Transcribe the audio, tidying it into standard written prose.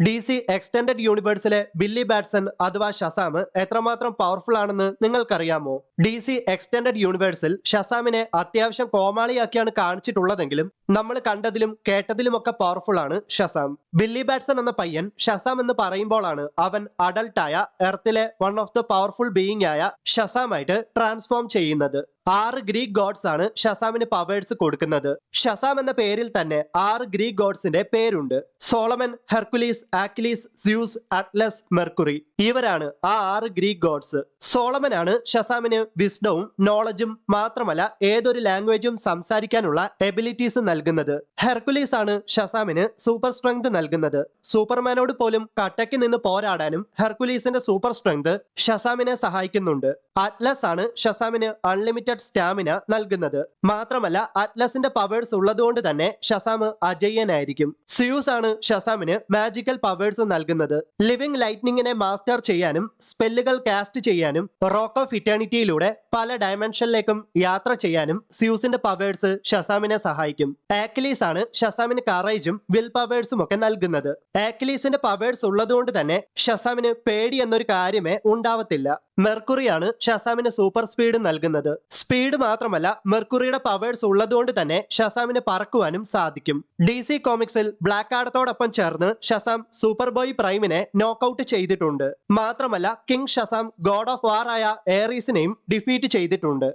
D C extended യൂണിവേഴ്സിലെ Billy Batson അഥവാ Shazam എത്രമാത്രം പവർഫുൾ ആണെന്ന് നിങ്ങൾക്കറിയാമോ? ഡി സി എക്സ്റ്റൻഡഡ് യൂണിവേഴ്സിൽ ഷസാമിനെ അത്യാവശ്യം കോമാളിയാക്കിയാണ് കാണിച്ചിട്ടുള്ളതെങ്കിലും നമ്മൾ കണ്ടതിലും കേട്ടതിലുമൊക്കെ പവർഫുൾ ആണ് ഷസാം. ബില്ലി ബാറ്റ്സൺ എന്ന പയ്യൻ ഷസാം എന്ന് പറയുമ്പോഴാണ് അവൻ അഡൾട്ടായ എർത്തിലെ one of the powerful being ആയ ഷസാമായിട്ട് ട്രാൻസ്ഫോം ചെയ്യുന്നത്. 6 ഗ്രീക്ക് ഗോഡ്സ് ആണ് ഷസാമിന് പവേഴ്സ് കൊടുക്കുന്നത്. ഷസാം എന്ന പേരിൽ തന്നെ 6 ഗ്രീക്ക് ഗോഡ്സിന്റെ പേരുണ്ട്. Solomon, Hercules, Achilles, Zeus, Atlas, Mercury. ഇവരാണ് ആ 6 ഗ്രീക്ക് ഗോഡ്സ്. സോളമൻ ആണ് ഷസാമിന് വിസ്ഡവും നോളജും മാത്രമല്ല ഏതൊരു ലാംഗ്വേജും സംസാരിക്കാനുള്ള എബിലിറ്റീസ് നൽകുന്നത്. ഹെർക്കുലീസ് ആണ് ഷസാമിന് സൂപ്പർ സ്ട്രെങ്ത് നൽകുന്നത്. സൂപ്പർമാനോട് പോലും കട്ടയ്ക്ക് നിന്ന് പോരാടാനും ഹെർക്കുലീസിന്റെ സൂപ്പർ സ്ട്രെങ്ത് ഷസാമിനെ സഹായിക്കുന്നുണ്ട്. അറ്റ്ലസ് ആണ് ഷസാമിന് അൺലിമിറ്റഡ് സ്റ്റാമിന നൽകുന്നത്. മാത്രമല്ല അറ്റ്ലസിന്റെ പവേഴ്സ് ഉള്ളതുകൊണ്ട് തന്നെ ഷസാം അജയ്യനായിരിക്കും. സ്യൂസ് ആണ് ഷസാമിന് മാജിക്കൽ പവേഴ്സ് നൽകുന്നത്. ലിവിംഗ് ലൈറ്റ്നിങ്ങിനെ മാസ്റ്റർ ചെയ്യാനും സ്പെല്ലുകൾ കാസ്റ്റ് ചെയ്യാനും റോക്ക് ഓഫ് ഇറ്റേണിറ്റിയിലൂടെ പല ഡയമെൻഷനിലേക്കും യാത്ര ചെയ്യാനും സ്യൂസിന്റെ പവേഴ്സ് ഷസാമിനെ സഹായിക്കും. ആക്ലീസ് ആണ് ഷസാമിന് കറേജും വിൽ പവേഴ്സും ഒക്കെ നൽകുന്നത്. ആക്ലീസിന്റെ പവേഴ്സ് ഉള്ളതുകൊണ്ട് തന്നെ ഷസാമിന് പേടി എന്നൊരു കാര്യമേ ഉണ്ടാവത്തില്ല. മെർക്കുറിയാണ് ഷസാമിന് സൂപ്പർ സ്പീഡ് നൽകുന്നത്. സ്പീഡ് മാത്രമല്ല മെർക്കുറിയുടെ പവേഴ്സ് ഉള്ളതുകൊണ്ട് തന്നെ ഷസാമിന് പറക്കുവാനും സാധിക്കും. ഡി സി കോമിക്സിൽ ബ്ലാക്ക് ആഡത്തോടൊപ്പം ചേർന്ന് ഷസാം സൂപ്പർ ബോയ് പ്രൈമിനെ നോക്കൌട്ട് ചെയ്തിട്ടുണ്ട്. മാത്രമല്ല കിങ് ഷസാം ഗോഡ് ഓഫ് വാർ ആയ ഏറീസിനെയും ഡിഫീറ്റ് ചെയ്തിട്ടുണ്ട്.